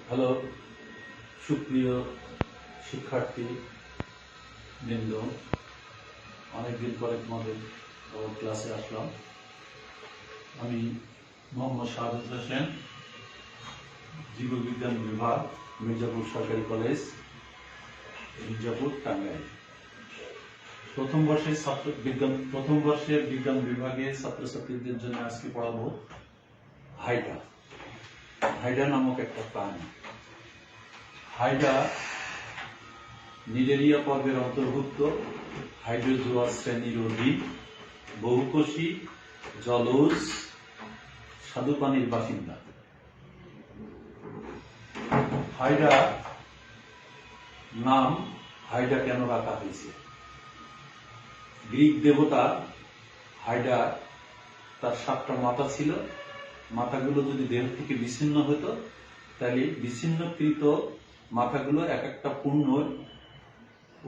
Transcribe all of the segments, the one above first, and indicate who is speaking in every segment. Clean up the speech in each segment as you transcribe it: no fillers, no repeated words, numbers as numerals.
Speaker 1: Hello সুপ্রিয় শিক্ষার্থী বৃন্দ, অনেকদিন পরে তোমাদের ক্লাসে আসলাম। আমি মোহাম্মদ শাহাদুত হোসেন, জীববিজ্ঞান বিভাগ, মির্জাপুর সরকারি কলেজ, মির্জাপুর, টাঙ্গাইল। প্রথম বর্ষের বিজ্ঞান বিভাগের ছাত্রছাত্রীদের জন্য আজকে পড়াবো হাইড্রা। হাইড্রা নামক একটা প্রাণী। হাইড্রা নিডেরিয়া পর্বের অন্তর্ভুক্ত হাইড্রোজোয়া শ্রেণীর অধীন বহুকোষী জলজ স্বাদুপানির বাসিন্দা। হাইড্রা নাম হাইড্রা কেন রাখা হয়েছে? গ্রিক দেবতা হাইড্রা, তার 7টা মাথা ছিল। মাথাগুলো যদি দেহ থেকে বিচ্ছিন্ন হতো তাহলে বিচ্ছিন্নকৃত মাথাগুলো এক একটা পূর্ণ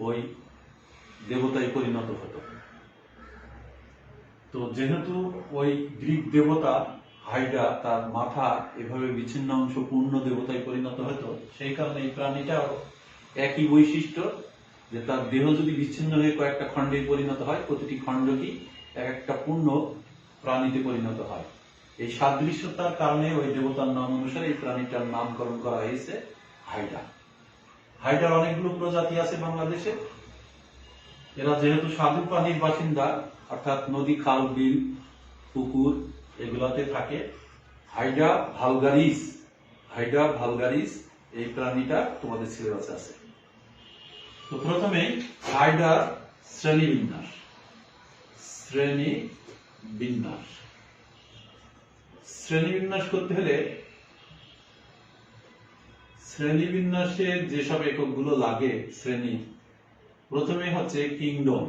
Speaker 1: ওই দেবতায় পরিণত হতো। তো যেহেতু ওই গ্রিক দেবতা হাইড্রা, তার মাথা এভাবে বিচ্ছিন্ন অংশ পূর্ণ দেবতায় পরিণত হতো, সেই কারণে এই প্রাণীটাও একই বৈশিষ্ট্য, যে তার দেহ যদি বিচ্ছিন্ন হয়ে কয়েকটা খণ্ডে পরিণত হয়, প্রতিটি খণ্ড কি এক একটা পূর্ণ প্রাণীতে পরিণত হয়। এই সাদৃশ্যতার কারণে ওই দেবতার নাম অনুসারে এই প্রাণীটার নামকরণ করা হয়েছে হাইড্রা। হাইড্রার অনেকগুলো প্রজাতি আছে বাংলাদেশে। এরা যেহেতু স্বাদু পানির বাসিন্দা, অর্থাৎ নদী, খাল, বিল, পুকুর এগুলাতে থাকে। হাইড্রা ভালগারিস এই প্রাণীটা তোমাদের সিলেবাসে আছে। তো প্রথমে হাইড্রার শ্রেণীবিন্যাস করতে হলে শ্রেণীবিন্যাসের যেসব এককগুলো লাগে শ্রেণী, প্রথমে হচ্ছে কিংডম,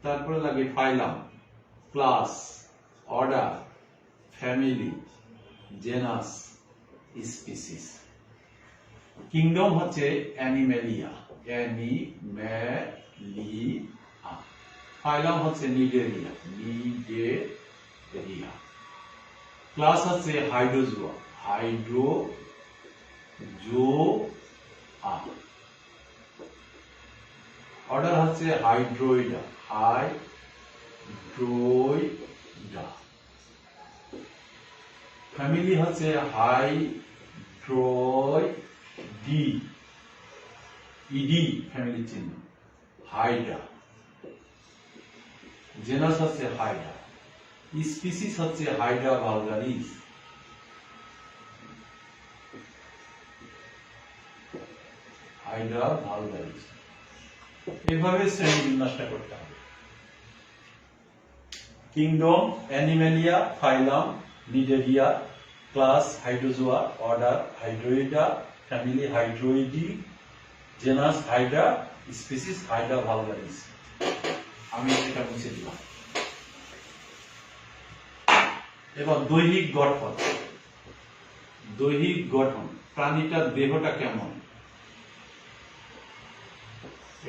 Speaker 1: তারপরে লাগে phylum, class, order, family, genus, species. Kingdom হচ্ছে অ্যানিমেলিয়া, ফাইলাম হচ্ছে নিডেরিয়া, ক্লাস হচ্ছে হাইড্রোজোয়া, অর্ডার হচ্ছে হাইড্রোইডা, ফ্যামিলি হচ্ছে ইডি ফ্যামিলি চিহ্ন, হাইড্রা। জেনাস হচ্ছে হাইড্রা। স্পিসিস হচ্ছে হাইড্রা ভালগারিস। এভাবে শ্রেণী বিন্যাসটা করতে হবে। Kingdom, Animalia, phylum, Cnidaria, class, Hydrozoa, order, Hydroida, family, Hydroidae, genus, Hydra, species, Hydra vulgaris. আমি এটা মুছে দিলাম। এবার দৈহিক গঠন, প্রাণীটার দেহটা কেমন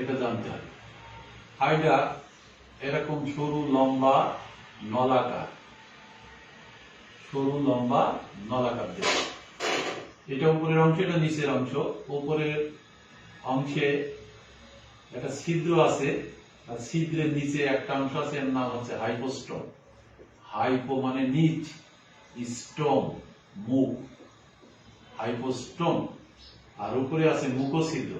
Speaker 1: এটা জানতে হবে। হাইড্রা এরকম সরু লম্বা নলাকার দেহ। এটা উপরের অংশ, এটা নিচের অংশ। উপরের অংশে একটা ছিদ্র আছে, আর ছিদ্রের নিচে একটা অংশ আছে, এর নাম হচ্ছে হাইপোস্টম। হাইপো মানে নিচ, স্টম মুখ, হাইপোস্টম। আর উপরে আছে মুখছিদ্র।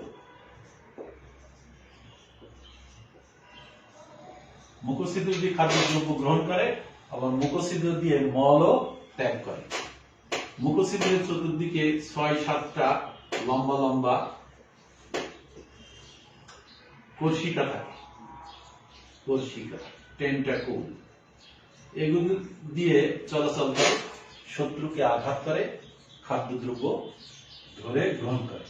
Speaker 1: মুখছিদ্র দিয়ে খাদ্যদ্রব্য গ্রহণ করে, আবার মুখছিদ্র দিয়ে মলও ত্যাগ করে। মুখছিদ্রের চতুর্দিকে 6-7টা লম্বা কোষিকা থাকে, টেন্টাকুল। এগুলো দিয়ে চলাচল করে, শত্রুকে আঘাত করে, খাদ্যদ্রব্য ধরে গ্রহণ করে।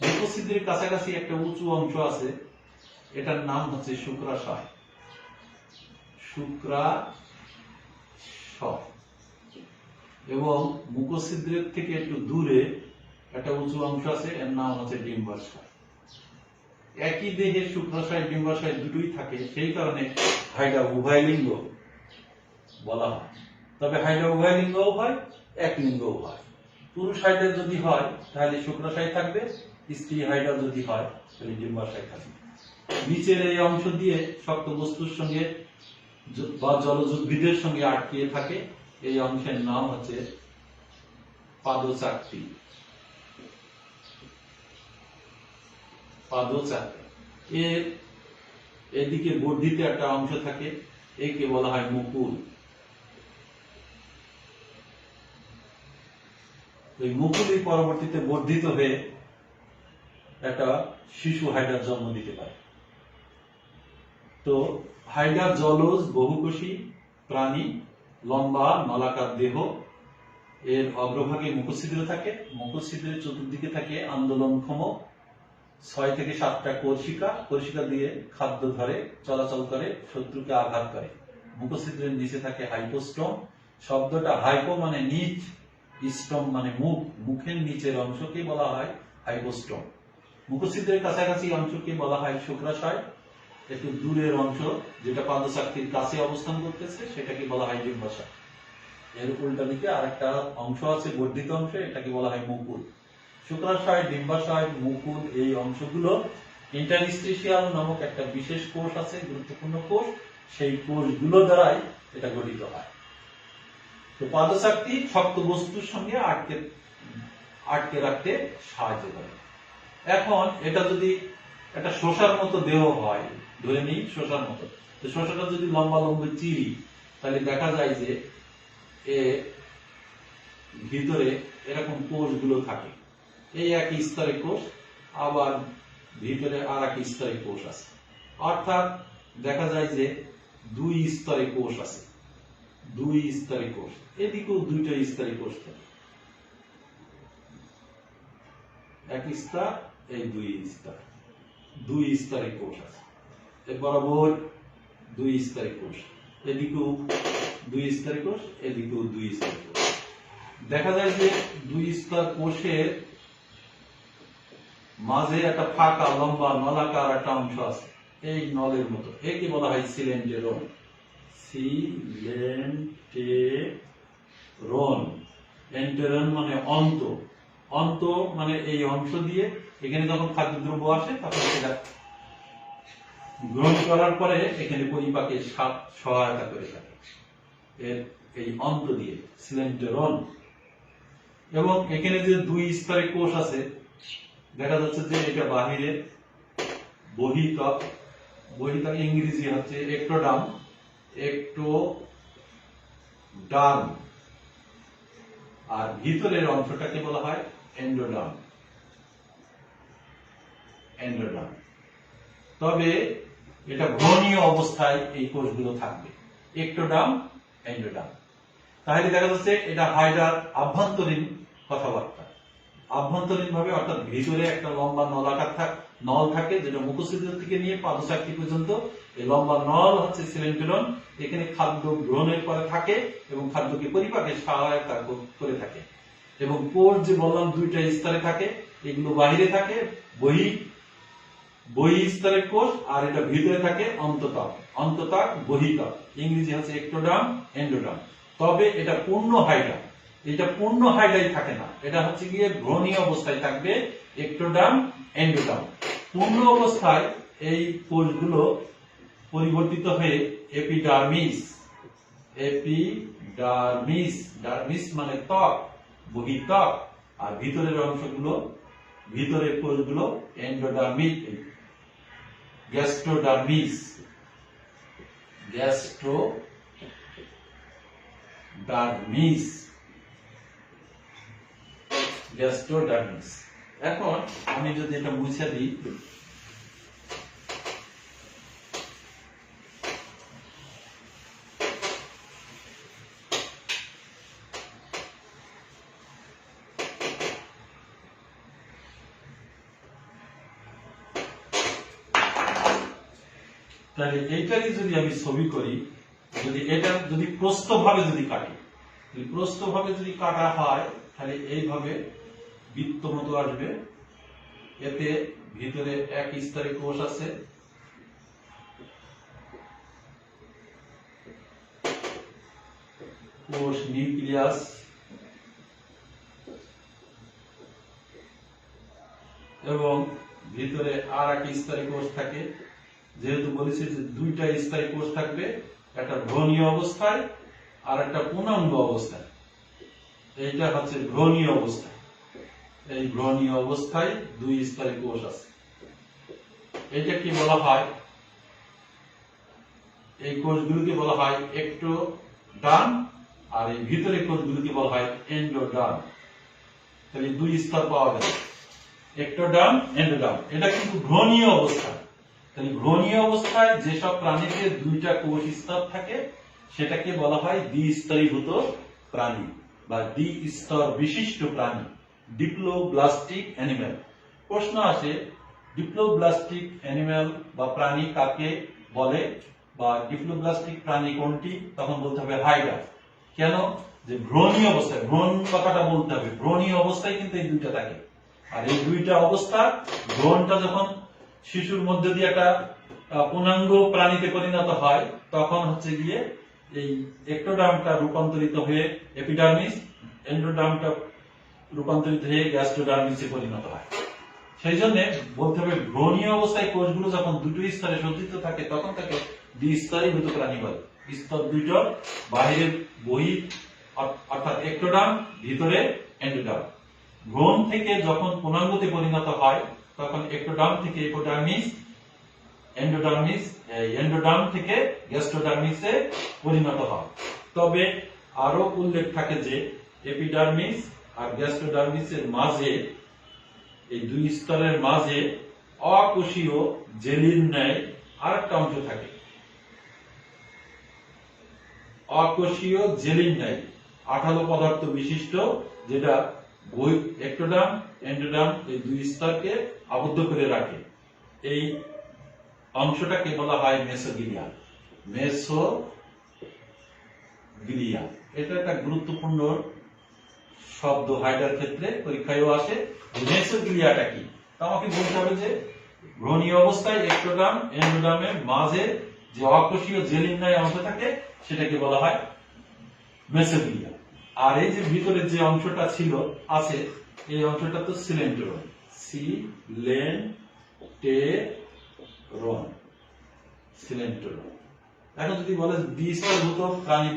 Speaker 1: মুখছিদ্রের কাছাকাছি একটা উঁচু অংশ আছে, এটার নাম হচ্ছে শুক্রাশয়। এবং মুখছিদ্রের থেকে একটু দূরে একটা উঁচু অংশ আছে, এর নাম হচ্ছে ডিম্বাশয়। একই দেহে শুক্রাশয়, ডিম্বাশয় দুটোই থাকে, সেই কারণে হাইড্রা উভয় লিঙ্গ বলা হয়। তবে হাইড্রা উভয় লিঙ্গও হয়, এক লিঙ্গও হয়। পুরুষ হাইড্রা যদি হয় তাহলে শুক্রাশয় থাকবে, স্ত্রী হাইড্রা যদি হয় তাহলে ডিম্বাশয় থাকবে। নিচের এই অংশ দিয়ে শক্ত বস্তুর সঙ্গে বা জলজ উদ্ভিদের সঙ্গে আটকিয়ে থাকে, এই অংশের নাম হচ্ছে পাদচাকতি। পাদচাকতি এর এদিকে বর্ধিত একটা অংশ থাকে, একে বলা হয় মুকুল। ওই মুকুলই পরবর্তীতে বর্ধিত হয়ে একটা শিশু হাইড্রার জন্ম দিতে পারে। তো হাইড্রা জলজ বহুকোষী প্রাণী, লম্বা নলাকার দেহ, এর অগ্রভাগে মুখছিদ্র থাকে, মুখছিদ্রের চতুর্দিকে থাকে আন্দোলনক্ষম 6 থেকে 7টা কোষিকা, কোষিকা দিয়ে খাদ্য ধরে, চলাচল করে, শত্রুকে আঘাত করে। মুখছিদ্রের নিচে থাকে হাইপোস্টম। শব্দটা হাইপো মানে নিচ, স্টম মানে মুখ, মুখের নিচের অংশকে বলা হয় হাইপোস্টম। মুখছিদ্রের কাছাকাছি অংশকে বলা হয় শুক্রাশয়। একটু দূরের অংশ যেটা পাদচাকতির কাছে অবস্থান করতেছে সেটাকে বলা হয় ডিম্বাশয়। এর উল্টা দিকে আরেকটা অংশ আছে বর্ধিত অংশ, এটাকে বলা হয় মুকুল। শুক্রাশয়, ডিম্বাশয়, মুকুল এই অংশগুলো ইন্টারস্টিশিয়াল নামক একটা বিশেষ কোষ আছে, গুরুত্বপূর্ণ কোষ, সেই কোষগুলো দ্বারাই এটা গঠিত হয়। তো পাদচাকতি শক্ত বস্তুর সঙ্গে আটকে রাখতে সাহায্য করে। এখন এটা যদি একটা শসার মতো দেহ হয়, ধরে নিই শসার মতো, তো শসাটা যদি লম্বা লম্বা চিরি তাহলে দেখা যায় যে এর ভিতরে এরকম কোষগুলো থাকে। এই একই স্তরে কোষ, আবার ভিতরে আর এক স্তরে কোষ আছে, অর্থাৎ দেখা যায় যে 2 স্তরে কোষ আছে, 2 স্তরে কোষ, এদিকেও 2টা স্তরে কোষ থাকে, এক স্তর, এই 2 স্তর, 2 স্তরে কোষ আছে। এর বরাবর 2 স্তরে কোষ, এদিকেও 2 স্তরে কোষ, এদিকেও 2 স্তরে কোষ। দেখা যায় যে 2 স্তর কোষের মাঝে একটা ফাঁকা লম্বা নলাকার একটা অংশ আছে, এই নলের মতো, একে বলা হয় সিলেন্টেরন। সিলেন্টেরন, এন্টেরন মানে অন্ত, অন্ত মানে এই অংশ দিয়ে এখানে যখন খাদ্যদ্রব্য আসে তখন সেটা গ্রহণ করার পরে এখানে পরিপাকে সহায়তা করে থাকে, এর এই অন্ত দিয়ে সিলেন্টেরন। এবং এখানে যে 2 স্তরে কোষ আছে, দেখা যাচ্ছে যে এটা বাহিরে বহিতক, বহিতক ইংরেজি হচ্ছে একটোডার্ম, একটোডার্ম, আর ভিতরের অংশটাকে বলা হয় এন্ডোডার্ম, এন্ডোডার্ম। তবে এটা ভ্রূণীয় অবস্থায় এই কোষগুলো থাকবে, একটোডার্ম, এন্ডোডার্ম। তাহলে দেখা যাচ্ছে এটা হাইড্রার আভ্যন্তরীণ কথাবার্তা, আভ্যন্তরীণ ভাবে, অর্থাৎ ভিতরে একটা লম্বা নলাকার নল থাকে যেটা মুখছিদ্র থেকে নিয়ে পাদচাকতি পর্যন্ত, এই লম্বা নল হচ্ছে সিলেন্টেরন, এখানে খাদ্য গ্রহণের পরে থাকে এবং খাদ্যকে পরিপাকে সহায়তা করে থাকে। এবং কোষ যে বললাম 2টা স্তরে থাকে, এগুলো বাহিরে থাকে বহি স্তরের কোষ, আর এটা ভিতরে থাকে অন্ততক, অন্ততক বহিতক, ইংরেজি হচ্ছে একটোডার্ম, এন্ডোডার্ম। তবে এটা পূর্ণ হাইড্রা, এটা পূর্ণ হাইড্রাই থাকে না, এটা হচ্ছে গিয়ে ভ্রূণীয় অবস্থায় থাকবে, একটোডার্ম, এন্ডোডার্ম। পূর্ণ অবস্থায় এই কোষগুলো পরিবর্তিত হয়ে এপিডার্মিস, এপিডার্মিস, ডার্মিস মানে ত্বক, বহিত্বক, আর ভিতরের অংশগুলো, ভিতরের কোষগুলো এন্ডোডার্মিক, গ্যাস্ট্রোডার্মিস, গ্যাস্ট্রোডার্মিস, গ্যাস্ট্রোডার্মিস। এখন আমি যদি এটা মুছে দিই, তাহলে এইটারই যদি আমি ছবি করি, যদি এটা যদি প্রস্থভাবে যদি কাটি, প্রস্থভাবে যদি কাটা হয় তাহলে এইভাবে বৃত্ত মতো আসবে, এতে ভিতরে এক স্তরে কোষ আছে, কোষ নিউক্লিয়াস, এবং ভিতরে আর একটা স্থায়ী কোষ থাকে। যেহেতু বলেছি যে দুইটা স্থায়ী কোষ থাকবে, একটা ভ্রূণীয় অবস্থায় আর একটা পূর্ণাঙ্গ অবস্থায়। এইটা হচ্ছে ভ্রূণীয় অবস্থা। এই ভ্রূণীয় অবস্থায় দুই স্থায়ী কোষ আছে। এটা কি বলা হয়? এই কোষগুলোকে বলা হয় এক্টোডার্ম, আর এই ভিতরে কোষগুলোকে বলা হয় এন্ডোডার্ম। তাহলে দুই স্তর পাওয়া গেল, এক্টোডার্ম, এন্ডোডার্ম। এটা কিন্তু ভ্রূণীয় অবস্থা। তাহলে ভ্রূণীয় অবস্থায় যেসব প্রাণীতে দুইটা কোষ স্তর থাকে সেটাকে বলা হয় দ্বিস্তরীভূত প্রাণী বা দ্বিস্তর বিশিষ্ট প্রাণী, ডিপ্লোব্লাস্টিক অ্যানিমেল। প্রশ্ন আসে, ডিপ্লোব্লাস্টিক অ্যানিমেল বা প্রাণী কাকে বলে বা ডিপ্লোব্লাস্টিক প্রাণী কোনটি? তখন বলতে হবে হাইড্রা। কেন? যে ভ্রূণীয় অবস্থায়, ভ্রূণ কথাটা বলতে হবে, ভ্রূণীয় অবস্থায় কিন্তু এই দুইটা থাকে। আর এই দুইটা অবস্থা, ভ্রূণটা যখন শিশুর মধ্যে দিয়ে একটা পূর্ণাঙ্গ প্রাণীতে পরিণত হয় তখন হচ্ছে গিয়ে এই এক্টোডার্মটা রূপান্তরিত হয়ে এপিডার্মিস, এন্ডোডার্মটা রূপান্তরিত হয়ে গ্যাস্ট্রোডার্মিসে পরিণত হয়। সেই জন্য বলতে হবে ভ্রূণীয় অবস্থায় কোষগুলো যখন দুটো স্তরে সজ্জিত থাকে তখন তাকে দ্বিস্তরীভূত প্রাণী বলে। স্তর দুটো, বাহিরে বহির অর্থাৎ এক্টোডার্ম, ভিতরে এন্ডোডার্ম। ভ্রূণ থেকে যখন পূর্ণাঙ্গতে পরিণত হয় তখন এক্টোডার্ম থেকে এপিডার্মিস, এন্ডোডার্ম থেকে গ্যাস্ট্রোডার্মিসে পরিণত হয়। তবে আরো উল্লেখ থাকে যে এপিডার্মিস আর গ্যাস্ট্রোডার্মিসের মাঝে, এই দুই স্তরের মাঝে অকোষীয় জেলির ন্যায় আরেকটা অংশ থাকে। অকোষীয় জেলির ন্যায় আঠালো পদার্থ বিশিষ্ট, যেটা এক্টোডার্ম, এন্ডোডার্ম এই দুই স্তরকে আবদ্ধ করে রাখে। এই অংশটাকে বলা হয় মেসোগ্লিয়া। মেসোগ্লিয়া এটা একটা গুরুত্বপূর্ণ শব্দ, হাইড্রার ক্ষেত্রে পরীক্ষায়ও আসে। মেসোগ্লিয়াটা কি? তা আমাকে বলতে হবে যে ভ্রূণীয় অবস্থায় এক্টোডার্ম, এন্ডোডার্মের মাঝে যে অকোষীয় জেলির ন্যায় অংশ থাকে সেটাকে বলা হয় মেসোগ্লিয়া। আর এই যে ভিতরে যে অংশটা ছিল আছে, এই অংশটা তো সিলেন্টেরন, সিলেন্টেরন। এখন যদি বলে দ্বিস্তরীভূত প্রাণী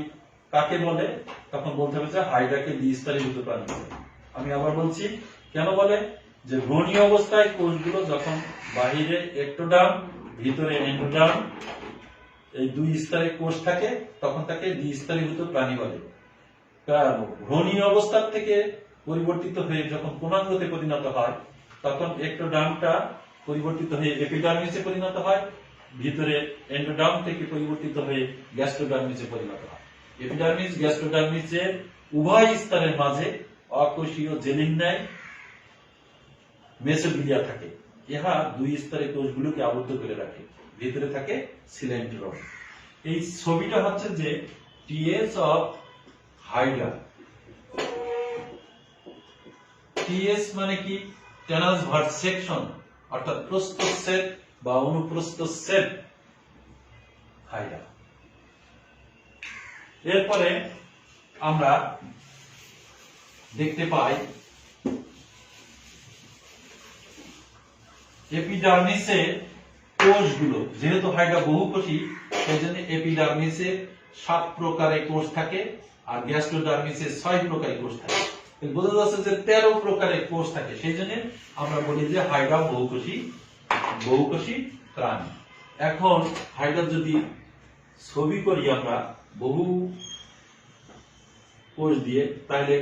Speaker 1: কাকে বলে, তখন বলতে হবে যে হাইড্রাকে দ্বিস্তরীভূত প্রাণী বলে। আমি আবার বলছি, কেন বলে? যে ভ্রূণীয় অবস্থায় কোষগুলো যখন বাহিরে এক্টোডার্ম, ভিতরে এন্ডোডার্ম এই দুই স্তরে কোষ থাকে তখন তাকে দ্বিস্তরীভূত প্রাণী বলে। ভ্রূণীয় অবস্থার থেকে পরিবর্তিত হয়ে যখন পূর্ণাঙ্গতে পরিণত হয় তখন এক্টোডার্মটা পরিবর্তিত হয়ে এপিডার্মিসে পরিণত হয়, ভিতরে এন্ডোডার্ম থেকে পরিবর্তিত হয়ে গ্যাস্ট্রোডার্মিসে পরিণত হয়। এপিডার্মিস, গ্যাস্ট্রোডার্মিসের উভয় স্তরের মাঝে অকোষীয় জেলির ন্যায় মেসোগ্লিয়া থাকে। ইহা দুই স্তরে কোষগুলোকে আবদ্ধ করে রাখে। ভিতরে থাকে সিলেন্টেরন। এই ছবিটা হচ্ছে যে টিএস অফ হাইড্রা। টিএস মানে কি? ট্রান্সভার্স সেকশন, অর্থাৎ প্রস্থচ্ছেদ বা অনুপ্রস্থচ্ছেদ হাইড্রা। এরপরে আমরা দেখতে পাই এপিডার্মিসে কোষগুলো, যেহেতু হাইড্রা বহুকোষী সেই জন্য এপিডার্মিসে 7 প্রকারের কোষ থাকে আর গ্যাস্ট্রোডার্মিসে 6 প্রকারের কোষ থাকে। বোঝা যাচ্ছে যে 13 প্রকারের কোষ থাকে। সেই জন্য আমরা বলি যে হাইড্রা বহুকোষী প্রাণী। এখন হাইড্রা যদি ছবি করি আমরা বহু কোষ দিয়ে, তাহলে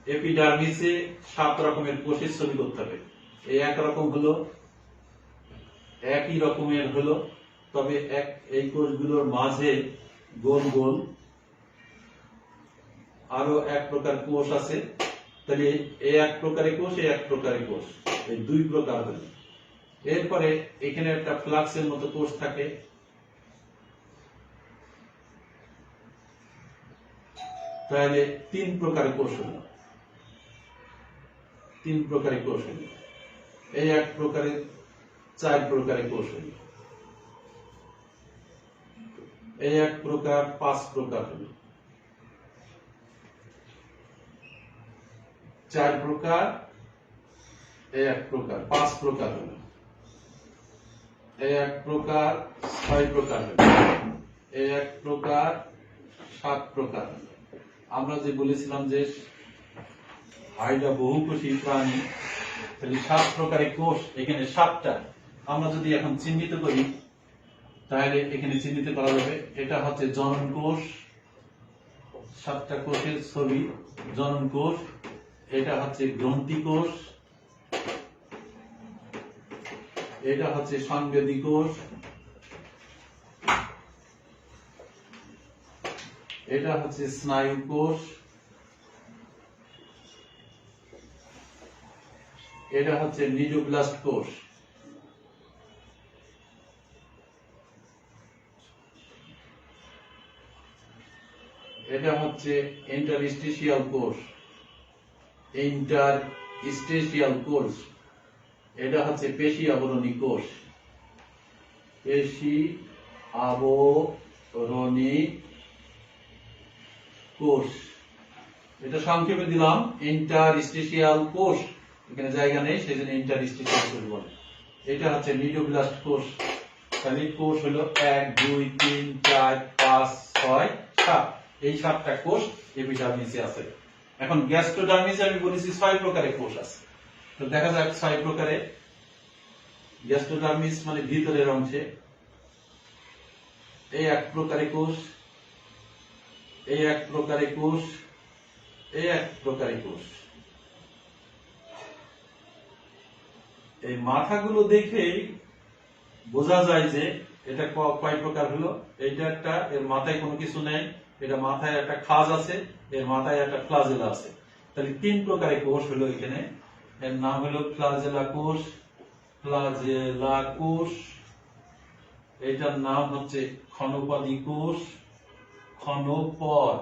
Speaker 1: এপিডার্মিসে 7 রকমের কোষের ছবি করতে হবে। এই একরকম হলো, একই রকমের হলো, তবে এই কোষগুলোর মাঝে গোল গোল আরো এক প্রকার কোষ আছে। তাহলে এই এক প্রকারের কোষ, এই এক প্রকারের কোষ, এই 2 প্রকার হলো। এরপরে এখানে একটা ফ্লাক্সের মতো কোষ থাকে, তাহলে 3 প্রকারের কোষ হলো। 3 প্রকারের কোষ হলো। এই এক প্রকারের 4 প্রকারের কোষ হলো। এই এক প্রকার 5 প্রকার হলো। 4 প্রকার এই এক প্রকার, 5 প্রকার হলো, এই এক প্রকার 6 প্রকার হলো, এই এক প্রকার 7 প্রকার হলো। আমরা যে বলেছিলাম যে হাইড্রা বহুকোষী প্রাণী, তাহলে 7 প্রকারের কোষ, এখানে 7টা আমরা যদি এখন চিহ্নিত করি তাহলে এখানে চিহ্নিত করা যাবে। এটা হচ্ছে জনন কোষ, 7টা কোষের ছবি, জনন কোষ। এটা হচ্ছে গ্রন্থি কোষ, এটা হচ্ছে সংবেদী কোষ, এটা হচ্ছে স্নায়ু কোষ, এটা হচ্ছে নিডোপ্লাস্ট কোষ, এটা হচ্ছে ইন্টারস্টিশিয়াল কোষ, ইন্টারস্টিশিয়াল কোষ, এটা হচ্ছে পেশি আবরণী কোষ, পেশি আবরণী কোষ। এটা সংক্ষেপে দিলাম ইন্টারস্টিশিয়াল কোষ, এখানে জায়গা নেই সেজন্য ইন্টারস্টিশিয়াল কোষ বলে। এটা হচ্ছে নিডোপ্লাস্ট কোষ। তাহলে কোষ হলো 1 2 3 4 5 6 7, এই 7টা কোষ এপিডার্মিসে আছে। এখন গ্যাস্ট্রোডার্মিসে আমি বলেছি 6 প্রকারের কোষ আছে। তো দেখা যাক 6 প্রকারে। গ্যাস্ট্রোডার্মিস মানে ভিতরের অংশে, এই এক প্রকারের কোষ, এই এক প্রকারের কোষ, এই এক প্রকারের কোষ। এই মাথাগুলো দেখেই বোঝা যায় যে এটা কয় প্রকার হলো। এইটা একটা, এর মাথায় কোনো কিছু নেই, এটা মাথায় একটা খাজ আছে, এর মাথায় একটা ফ্লাজেলা আছে। তাহলে 3 প্রকারের কোষ হলো এখানে। এর নাম হলো ফ্লাজেলা কোষ, ফ্লাজেলা কোষ। এটার নাম হচ্ছে ক্ষণপদী কোষ, ক্ষণপদ।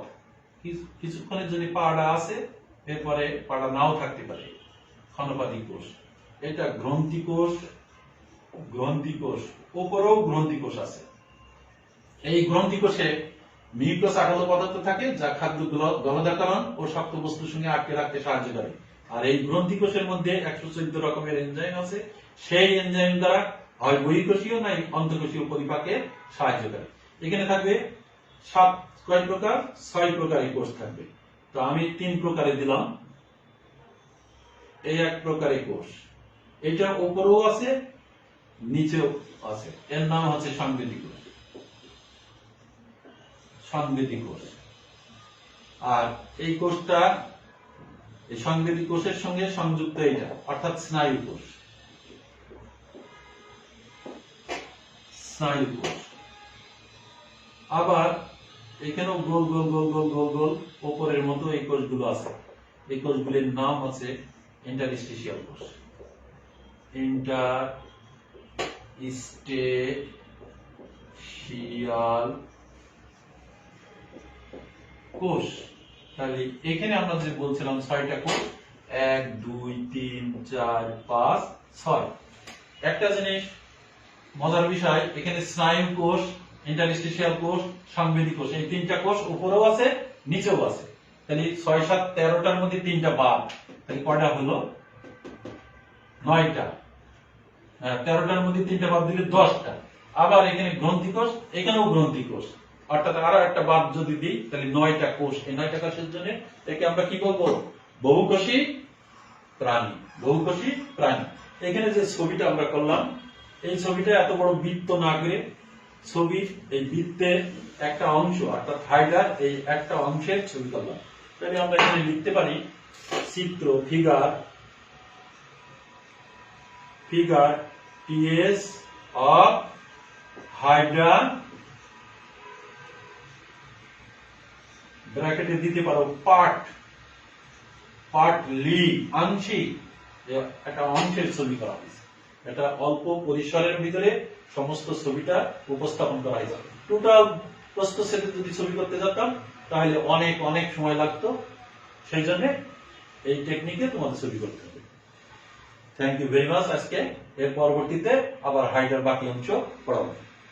Speaker 1: কিছুক্ষণের জন্য পাড়া আছে, এরপরে পাড়া নাও থাকতে পারে, ক্ষণপদী কোষ। এটা গ্রন্থি কোষ, গ্রন্থি কোষ, উপরেও গ্রন্থি কোষ আছে। এই গ্রন্থি কোষে মিউকাস আঠালো পদার্থ থাকে যা খাদ্য গলদাকরণ ও শক্ত বস্তুর সঙ্গে আটকে রাখতে সাহায্য করে। আর এই গ্রন্থি কোষের মধ্যে 114 রকমের এনজাইম আছে। সেই এনজাইম দ্বারা হয় বহিঃকোষীয় নাই অন্তঃকোষীয় পরিপাকে সাহায্য করে। এখানে থাকবে 7 কয় প্রকার, 6 প্রকারের কোষ থাকবে। তো আমি 3 প্রকারে দিলাম। এই এক প্রকারের কোষ, এটা উপরেও আছে নিচেও আছে। এর নাম হচ্ছে সংবেদী কোষ, সংবেদী কোষ। আর এই কোষটা এই সংবেদী কোষের সঙ্গে সংযুক্ত এটা, অর্থাৎ স্নায়ু কোষ, স্নায়ু কোষ। আবার এখানেও গোল গোল গোল গোল গোল গোল উপরের মতো এই কোষগুলো আছে। এই কোষগুলির নাম হচ্ছে ইন্টারস্টিশিয়াল কোষ, ইন্টারস্টিশিয়াল কোষ। তাহলে এখানে আমরা যে বলছিলাম 6টা কোষ, 1 2 3 4 5 6। একটা জিনিস মজার বিষয়, এখানে স্নায়ু কোষ, ইন্টারস্টিশিয়াল কোষ, সংবেদী কোষ, এই 3টা কোষ উপরেও আছে নিচেও আছে। তাহলে 6 7 13টার মধ্যে 3টা বাদ, তাহলে কয়টা হলো? 9টা। 13টার মধ্যে 3টা বাদ দিলে 10টা। আবার এখানে গ্রন্থি কোষ, এখানেও গ্রন্থি কোষ, অর্থাৎ আরো একটা বাদ যদি দিই তাহলে 9টা কোষ। এই 9টা কোষের জন্য একে আমরা কি বলবো? বহুকোষী প্রাণী, বহুকোষী প্রাণী। এখানে যে ছবিটা আমরা করলাম, এই ছবিটা এত বড় বৃত্ত না করে ছবির এই বৃত্তের একটা অংশ, অর্থাৎ হাইড্রার এই একটা অংশের ছবি করলাম। তাহলে আমরা এখানে লিখতে পারি চিত্র, ফিগার টিএস অফ হাইড্রা, ব্র্যাকেটে দিতে পারো পার্টলি, আংশিক, একটা অংশের ছবি করা হয়েছে। এটা অল্প পরিসরের ভিতরে সমস্ত ছবিটা উপস্থাপন করা হয়েছে। টোটাল প্রস্থচ্ছেদে যদি ছবি করতে যেতাম তাহলে অনেক অনেক সময় লাগতো। সেই জন্য এই টেকনিকে তোমাদের ছবি করতে হবে। Thank you very much. আজকে এর পরবর্তীতে আবার হাইড্রার বাকি অংশ পড়াবো।